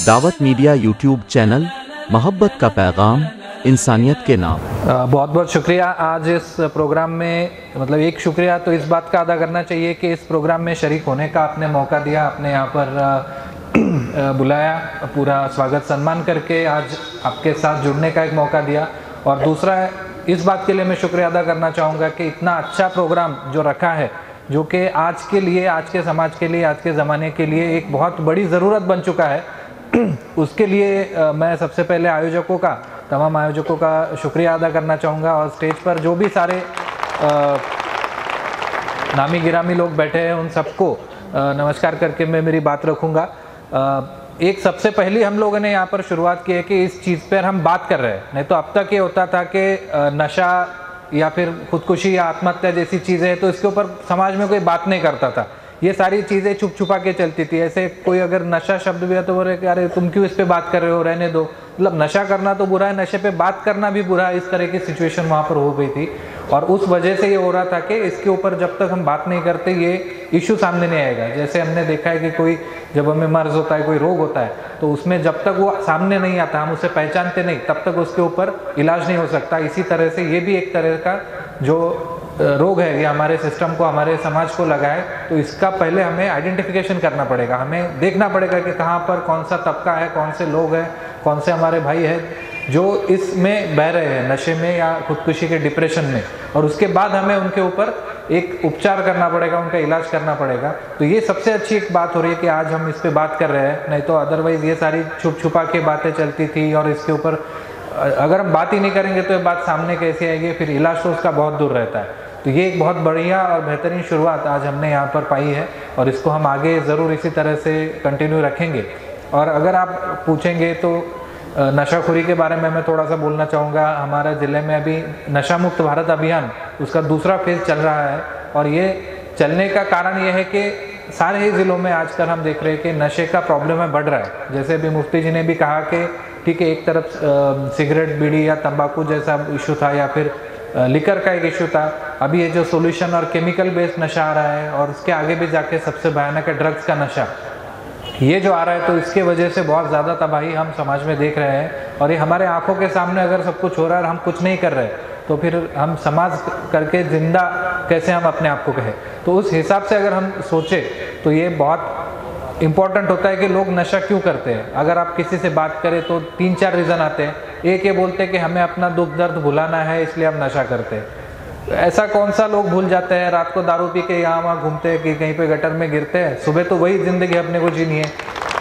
दावत media YouTube channel, मोहब्बत का पैगाम, इंसानियत के नाम। बहुत बहुत शुक्रिया। आज इस प्रोग्राम में मतलब एक शुक्रिया तो इस बात का अदा करना चाहिए कि इस प्रोग्राम में शरीक होने का आपने मौका दिया, आपने यहाँ पर बुलाया, पूरा स्वागत सम्मान करके आज आपके साथ जुड़ने का एक मौका दिया। और दूसरा इस बात के लिए मैं शुक्रिया अदा करना चाहूँगा कि इतना अच्छा प्रोग्राम जो रखा है, जो कि आज के लिए, आज के समाज के लिए, आज के ज़माने के लिए एक बहुत बड़ी ज़रूरत बन चुका है, उसके लिए मैं सबसे पहले आयोजकों का, तमाम आयोजकों का शुक्रिया अदा करना चाहूँगा। और स्टेज पर जो भी सारे नामी गिरामी लोग बैठे हैं उन सबको नमस्कार करके मैं मेरी बात रखूँगा। एक सबसे पहली हम लोगों ने यहाँ पर शुरुआत की है कि इस चीज़ पर हम बात कर रहे हैं। नहीं तो अब तक ये होता था कि नशा या फिर खुदकुशी या आत्महत्या जैसी चीज़ें तो इसके ऊपर समाज में कोई बात नहीं करता था, ये सारी चीज़ें छुप छुपा के चलती थी। ऐसे कोई अगर नशा शब्द भी है तो बोल रहे कि अरे तुम क्यों इस पे बात कर रहे हो, रहने दो। मतलब नशा करना तो बुरा है, नशे पे बात करना भी बुरा है, इस तरह की सिचुएशन वहाँ पर हो गई थी। और उस वजह से ये हो रहा था कि इसके ऊपर जब तक हम बात नहीं करते ये इशू सामने नहीं आएगा। जैसे हमने देखा है कि कोई जब हमें मर्ज होता है, कोई रोग होता है, तो उसमें जब तक वो सामने नहीं आता, हम उसे पहचानते नहीं, तब तक उसके ऊपर इलाज नहीं हो सकता। इसी तरह से ये भी एक तरह का जो रोग है, ये हमारे सिस्टम को, हमारे समाज को लगा है। तो इसका पहले हमें आइडेंटिफिकेशन करना पड़ेगा, हमें देखना पड़ेगा कि कहाँ पर कौन सा तबका है, कौन से लोग हैं, कौन से हमारे भाई हैं जो इसमें बह रहे हैं, नशे में या खुदकुशी के डिप्रेशन में। और उसके बाद हमें उनके ऊपर एक उपचार करना पड़ेगा, उनका इलाज करना पड़ेगा। तो ये सबसे अच्छी एक बात हो रही है कि आज हम इस पर बात कर रहे हैं, नहीं तो अदरवाइज़ ये सारी छुप छुपा के बातें चलती थी। और इसके ऊपर अगर हम बात ही नहीं करेंगे तो ये बात सामने कैसे आएगी, फिर इलाज तो उसका बहुत दूर रहता है। तो ये एक बहुत बढ़िया और बेहतरीन शुरुआत आज हमने यहाँ पर पाई है और इसको हम आगे ज़रूर इसी तरह से कंटिन्यू रखेंगे। और अगर आप पूछेंगे तो नशाखोरी के बारे में मैं थोड़ा सा बोलना चाहूँगा। हमारे ज़िले में अभी नशा मुक्त भारत अभियान, उसका दूसरा फेज़ चल रहा है। और ये चलने का कारण ये है कि सारे ही ज़िलों में आजकल हम देख रहे हैं कि नशे का प्रॉब्लम है, बढ़ रहा है। जैसे अभी मुफ्ती जी ने भी कहा कि ठीक है, एक तरफ सिगरेट, बीड़ी या तंबाकू जैसा इशू था या फिर लिकर का एक इशू था, अभी ये जो सोल्यूशन और केमिकल बेस्ड नशा आ रहा है और उसके आगे भी जाके सबसे भयानक है ड्रग्स का नशा, ये जो आ रहा है। तो इसके वजह से बहुत ज़्यादा तबाही हम समाज में देख रहे हैं। और ये हमारे आंखों के सामने अगर सब कुछ हो रहा है और हम कुछ नहीं कर रहे तो फिर हम समाज करके जिंदा कैसे हम अपने आप को कहें। तो उस हिसाब से अगर हम सोचें तो ये बहुत इम्पॉर्टेंट होता है कि लोग नशा क्यों करते हैं। अगर आप किसी से बात करें तो 3-4 रीज़न आते हैं। एक ये बोलते हैं कि हमें अपना दुख दर्द भुलाना है इसलिए हम नशा करते हैं। ऐसा कौन सा लोग भूल जाते हैं, रात को दारू पी के यहाँ वहाँ घूमते हैं कि कहीं पे गटर में गिरते हैं, सुबह तो वही ज़िंदगी अपने को जीनी है।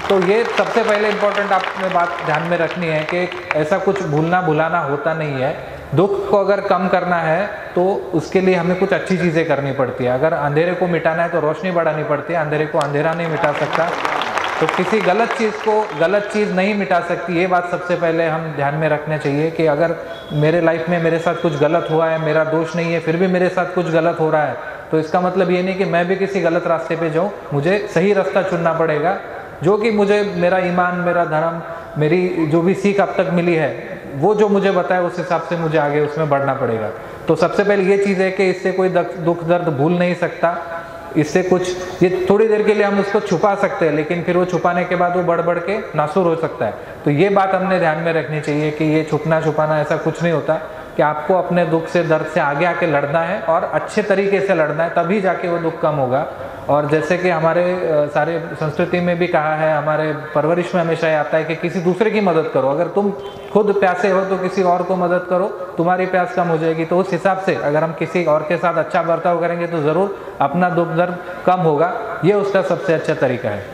तो ये सबसे पहले इम्पोर्टेंट आपने बात ध्यान में रखनी है कि ऐसा कुछ भूलना भुलाना होता नहीं है। दुख को अगर कम करना है तो उसके लिए हमें कुछ अच्छी चीज़ें करनी पड़ती है। अगर अंधेरे को मिटाना है तो रोशनी बढ़ानी पड़ती है, अंधेरे को अंधेरा नहीं मिटा सकता। तो किसी गलत चीज़ को गलत चीज़ नहीं मिटा सकती, ये बात सबसे पहले हम ध्यान में रखने चाहिए कि अगर मेरे लाइफ में मेरे साथ कुछ गलत हुआ है, मेरा दोष नहीं है, फिर भी मेरे साथ कुछ गलत हो रहा है, तो इसका मतलब ये नहीं कि मैं भी किसी गलत रास्ते पे जाऊँ। मुझे सही रास्ता चुनना पड़ेगा, जो कि मुझे मेरा ईमान, मेरा धर्म, मेरी जो भी सीख अब तक मिली है, वो जो मुझे बताए उस हिसाब से मुझे आगे उसमें बढ़ना पड़ेगा। तो सबसे पहले ये चीज़ है कि इससे कोई दुख दर्द भूल नहीं सकता। इससे कुछ, ये थोड़ी देर के लिए हम उसको छुपा सकते हैं, लेकिन फिर वो छुपाने के बाद वो बढ़ बढ़ के नासूर हो सकता है। तो ये बात हमने ध्यान में रखनी चाहिए कि ये छुपना छुपाना ऐसा कुछ नहीं होता, कि आपको अपने दुख से, दर्द से आगे आके लड़ना है और अच्छे तरीके से लड़ना है, तभी जाके वो दुख कम होगा। और जैसे कि हमारे सारे संस्कृति में भी कहा है, हमारे परवरिश में हमेशा ये आता है कि किसी दूसरे की मदद करो। अगर तुम खुद प्यासे हो तो किसी और को मदद करो, तुम्हारी प्यास कम हो जाएगी। तो उस हिसाब से अगर हम किसी और के साथ अच्छा बर्ताव करेंगे तो ज़रूर अपना दुख दर्द कम होगा। ये उसका सबसे अच्छा तरीका है।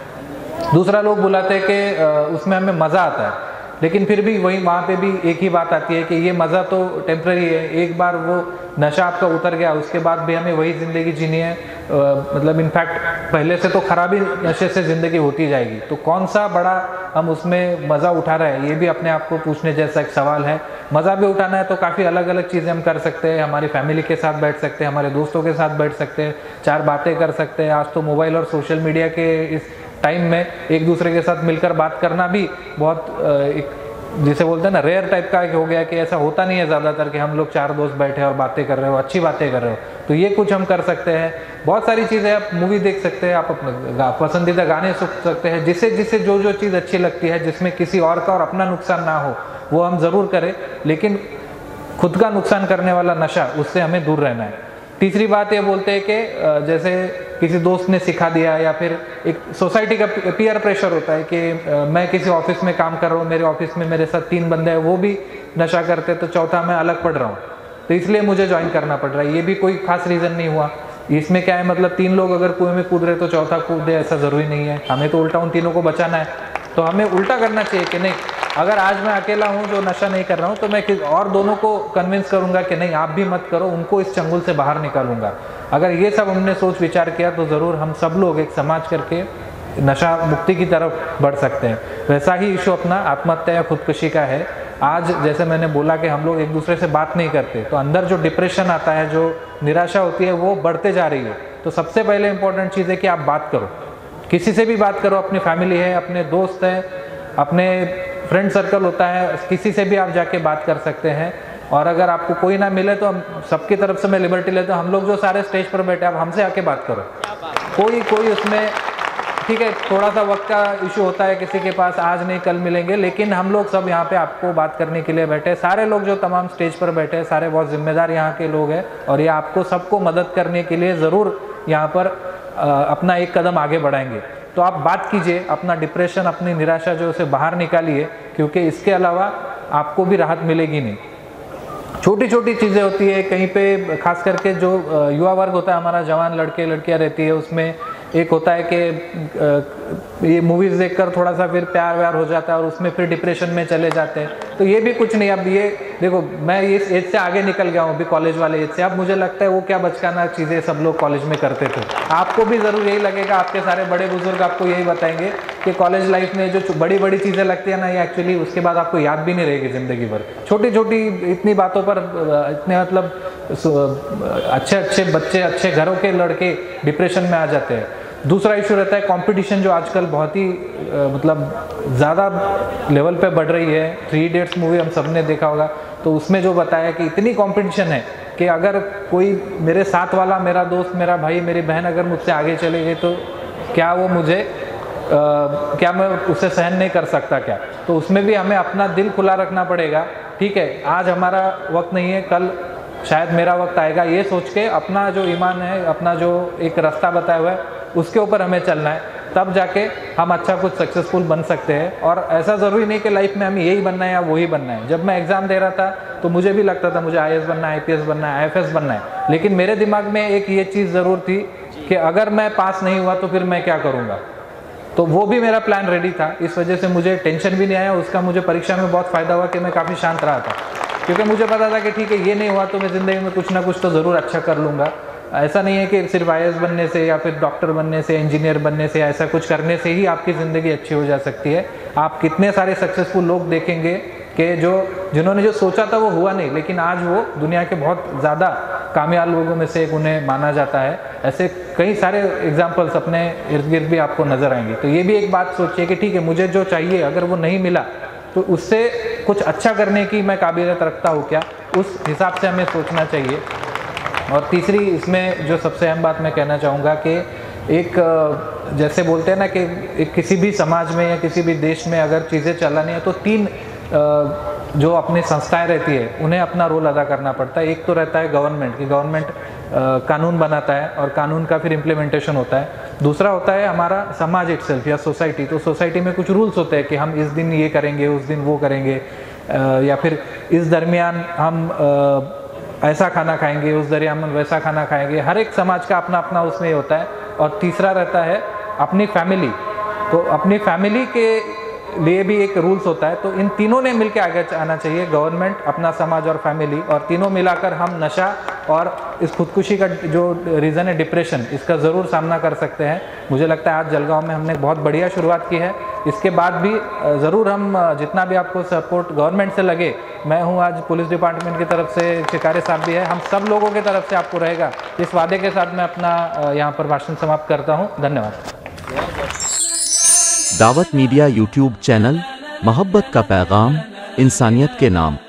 दूसरा, लोग बुलाते हैं कि उसमें हमें मज़ा आता है, लेकिन फिर भी वही वहाँ पे भी एक ही बात आती है कि ये मज़ा तो टेम्प्रेरी है। एक बार वो नशा आपका उतर गया, उसके बाद भी हमें वही ज़िंदगी जीनी है। मतलब इनफैक्ट पहले से तो खराबी नशे से ज़िंदगी होती जाएगी। तो कौन सा बड़ा हम उसमें मज़ा उठा रहे हैं, ये भी अपने आप को पूछने जैसा एक सवाल है। मज़ा भी उठाना है तो काफ़ी अलग अलग चीज़ें हम कर सकते हैं। हमारी फैमिली के साथ बैठ सकते हैं, हमारे दोस्तों के साथ बैठ सकते हैं, 4 बातें कर सकते हैं। आज तो मोबाइल और सोशल मीडिया के इस टाइम में एक दूसरे के साथ मिलकर बात करना भी बहुत एक जिसे बोलते हैं ना रेयर टाइप का हो गया कि ऐसा होता नहीं है ज़्यादातर कि हम लोग 4 दोस्त बैठे और बातें कर रहे हो, अच्छी बातें कर रहे हो। तो ये कुछ हम कर सकते हैं। बहुत सारी चीज़ें, आप मूवी देख सकते हैं, आप अपने पसंदीदा गाने सुन सकते हैं, जिससे जिससे जो जो चीज़ अच्छी लगती है, जिसमें किसी और का और अपना नुकसान ना हो, वो हम ज़रूर करें। लेकिन खुद का नुकसान करने वाला नशा, उससे हमें दूर रहना है। तीसरी बात ये बोलते हैं कि जैसे किसी दोस्त ने सिखा दिया, या फिर एक सोसाइटी का पीयर प्रेशर होता है कि मैं किसी ऑफिस में काम कर रहा हूँ, मेरे ऑफिस में मेरे साथ 3 बंदे हैं, वो भी नशा करते, तो चौथा मैं अलग पढ़ रहा हूँ, तो इसलिए मुझे ज्वाइन करना पड़ रहा है। ये भी कोई खास रीज़न नहीं हुआ। इसमें क्या है, मतलब 3 लोग अगर कुएं में कूद रहे तो चौथा कूदे, ऐसा ज़रूरी नहीं है। हमें तो उल्टा उन तीनों को बचाना है। तो हमें उल्टा करना चाहिए कि नहीं, अगर आज मैं अकेला हूँ जो नशा नहीं कर रहा हूँ, तो मैं और दोनों को कन्विंस करूँगा कि नहीं आप भी मत करो, उनको इस चंगुल से बाहर निकालूंगा। अगर ये सब हमने सोच विचार किया तो ज़रूर हम सब लोग एक समाज करके नशा मुक्ति की तरफ बढ़ सकते हैं। वैसा ही इशू अपना आत्महत्या या खुदकुशी का है। आज जैसे मैंने बोला कि हम लोग एक दूसरे से बात नहीं करते, तो अंदर जो डिप्रेशन आता है, जो निराशा होती है, वो बढ़ते जा रही है। तो सबसे पहले इंपॉर्टेंट चीज़ है कि आप बात करो, किसी से भी बात करो, अपनी फैमिली है, अपने दोस्त हैं, अपने फ्रेंड सर्कल होता है, किसी से भी आप जाके बात कर सकते हैं। और अगर आपको कोई ना मिले तो हम सबकी तरफ से मैं लिबर्टी लेता हूँ, हम लोग जो सारे स्टेज पर बैठे, आप हमसे आके बात करो। कोई उसमें ठीक है, थोड़ा सा वक्त का इशू होता है, किसी के पास आज नहीं कल मिलेंगे, लेकिन हम लोग सब यहाँ पे आपको बात करने के लिए बैठे। सारे लोग जो तमाम स्टेज पर बैठे हैं, सारे बहुत जिम्मेदार यहाँ के लोग हैं, और ये आपको सबको मदद करने के लिए ज़रूर यहाँ पर अपना एक कदम आगे बढ़ाएंगे। तो आप बात कीजिए, अपना डिप्रेशन, अपनी निराशा जो उसे बाहर निकालिए, क्योंकि इसके अलावा आपको भी राहत मिलेगी नहीं। छोटी छोटी चीज़ें होती है कहीं पे, खास करके जो युवा वर्ग होता है हमारा, जवान लड़के लड़कियां रहती है, उसमें एक होता है कि ये मूवीज़ देखकर थोड़ा सा फिर प्यार व्यार हो जाता है और उसमें फिर डिप्रेशन में चले जाते हैं। तो ये भी कुछ नहीं। अब ये देखो, मैं इस एज से आगे निकल गया हूँ अभी, कॉलेज वाले एज से। अब मुझे लगता है वो क्या बचकाना चीज़ें सब लोग कॉलेज में करते थे। आपको भी ज़रूर यही लगेगा, आपके सारे बड़े बुजुर्ग आपको यही बताएंगे कि कॉलेज लाइफ में जो बड़ी बड़ी चीज़ें लगती है ना, ये एक्चुअली उसके बाद आपको याद भी नहीं रहेगी ज़िंदगी भर। छोटी छोटी इतनी बातों पर इतने मतलब अच्छे बच्चे, अच्छे घरों के लड़के डिप्रेशन में आ जाते हैं। दूसरा इशू रहता है कंपटीशन, जो आजकल बहुत ही मतलब ज़्यादा लेवल पे बढ़ रही है। 3 इडियट्स मूवी हम सब ने देखा होगा, तो उसमें जो बताया कि इतनी कंपटीशन है कि अगर कोई मेरे साथ वाला, मेरा दोस्त, मेरा भाई, मेरी बहन अगर मुझसे आगे चले गए तो क्या वो मुझे क्या मैं उसे सहन नहीं कर सकता क्या? तो उसमें भी हमें अपना दिल खुला रखना पड़ेगा। ठीक है, आज हमारा वक्त नहीं है, कल शायद मेरा वक्त आएगा, ये सोच के अपना जो ईमान है, अपना जो एक रास्ता बताया हुआ है, उसके ऊपर हमें चलना है। तब जाके हम अच्छा कुछ सक्सेसफुल बन सकते हैं। और ऐसा ज़रूरी नहीं कि लाइफ में हमें यही बनना है या वही बनना है। जब मैं एग्ज़ाम दे रहा था तो मुझे भी लगता था मुझे IAS बनना है, IPS बनना है, IFS बनना है, लेकिन मेरे दिमाग में एक ये चीज़ ज़रूर थी कि अगर मैं पास नहीं हुआ तो फिर मैं क्या करूँगा। तो वो भी मेरा प्लान रेडी था। इस वजह से मुझे टेंशन भी नहीं आया। उसका मुझे परीक्षा में बहुत फ़ायदा हुआ कि मैं काफ़ी शांत रहा था, क्योंकि मुझे पता था कि ठीक है, ये नहीं हुआ तो मैं ज़िंदगी में कुछ ना कुछ तो ज़रूर अच्छा कर लूँगा। ऐसा नहीं है कि सिर्फ IAS बनने से या फिर डॉक्टर बनने से, इंजीनियर बनने से, ऐसा कुछ करने से ही आपकी ज़िंदगी अच्छी हो जा सकती है। आप कितने सारे सक्सेसफुल लोग देखेंगे कि जिन्होंने जो सोचा था वो हुआ नहीं, लेकिन आज वो दुनिया के बहुत ज़्यादा कामयाब लोगों में से एक उन्हें माना जाता है। ऐसे कई सारे एग्जाम्पल्स अपने इर्द गिर्द भी आपको नज़र आएंगे। तो ये भी एक बात सोचिए कि ठीक है, मुझे जो चाहिए अगर वो नहीं मिला तो उससे कुछ अच्छा करने की मैं काबिलियत रखता हूँ क्या, उस हिसाब से हमें सोचना चाहिए। और तीसरी इसमें जो सबसे अहम बात मैं कहना चाहूँगा कि एक जैसे बोलते हैं ना कि एक किसी भी समाज में या किसी भी देश में अगर चीज़ें चलानी है तो 3 जो अपनी संस्थाएं रहती है उन्हें अपना रोल अदा करना पड़ता है। एक तो रहता है गवर्नमेंट, कि गवर्नमेंट कानून बनाता है और कानून का फिर इम्प्लीमेंटेशन होता है। दूसरा होता है हमारा समाज इटसेल्फ या सोसाइटी। तो सोसाइटी में कुछ रूल्स होते हैं कि हम इस दिन ये करेंगे, उस दिन वो करेंगे, या फिर इस दरमियान हम ऐसा खाना खाएंगे, उस दरमियान हम वैसा खाना खाएंगे। हर एक समाज का अपना अपना उसमें होता है। और तीसरा रहता है अपनी फैमिली। तो अपनी फैमिली के लिए भी एक रूल्स होता है। तो इन तीनों ने मिलकर आगे आना चाहिए, गवर्नमेंट, अपना समाज और फैमिली, और तीनों मिलाकर हम नशा और इस खुदकुशी का जो रीज़न है डिप्रेशन, इसका ज़रूर सामना कर सकते हैं। मुझे लगता है आज जलगांव में हमने बहुत बढ़िया शुरुआत की है। इसके बाद भी ज़रूर हम जितना भी आपको सपोर्ट गवर्नमेंट से लगे, मैं हूँ, आज पुलिस डिपार्टमेंट की तरफ से शिकारे साहब भी है, हम सब लोगों की तरफ से आपको रहेगा। इस वादे के साथ मैं अपना यहाँ पर भाषण समाप्त करता हूँ। धन्यवाद। दावत मीडिया यूट्यूब चैनल, मोहब्बत का पैगाम, इंसानियत के नाम